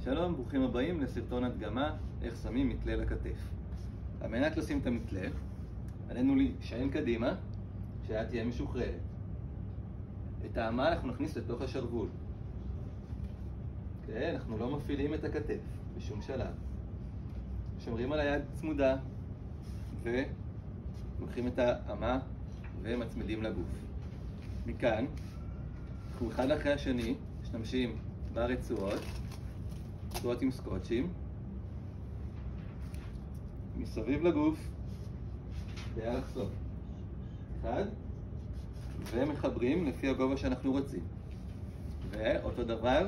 שלום, ברוכים הבאים לסרטון הדגמה איך שמים מתלה לכתף. על מנת לשים את המתלה, עלינו להישען קדימה, שהיד תהיה משוחררת. את האמה אנחנו נכניס לתוך השרוול. אנחנו לא מפעילים את הכתף בשום שלב. שומרים על היד צמודה, ולוקחים את האמה ומצמידים לגוף. מכאן, אנחנו אחד אחרי השני משתמשים ברצועות, רצועות עם סקוטשים, מסביב לגוף, באלכסון. אחד, ומחברים לפי הגובה שאנחנו רוצים. ואותו דבר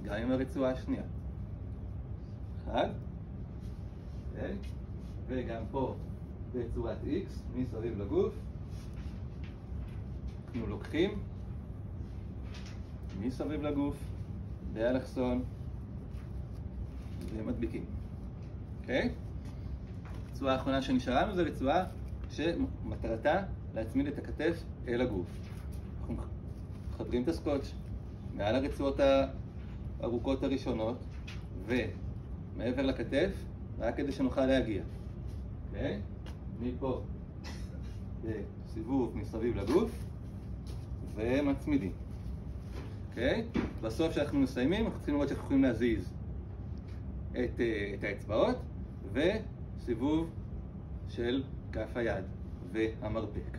גם עם הרצועה השנייה. אחד, וגם פה בצורת X מסביב לגוף. אנחנו לוקחים מסביב לגוף, באלכסון, ומדביקים. אוקיי? הרצועה האחרונה שנשארה לנו זו רצועה שמטרתה להצמיד את הכתף אל הגוף. אנחנו מחברים את הסקוטש מעל הרצועות הארוכות הראשונות ומעבר לכתף, רק כדי שנוכל להגיע. אוקיי? מפה בסיבוב מסביב לגוף ומצמידים. אוקיי? בסוף כשאנחנו מסיימים, אנחנו צריכים לראות שאנחנו יכולים להזיז את האצבעות וסיבוב של כף היד והמרפק.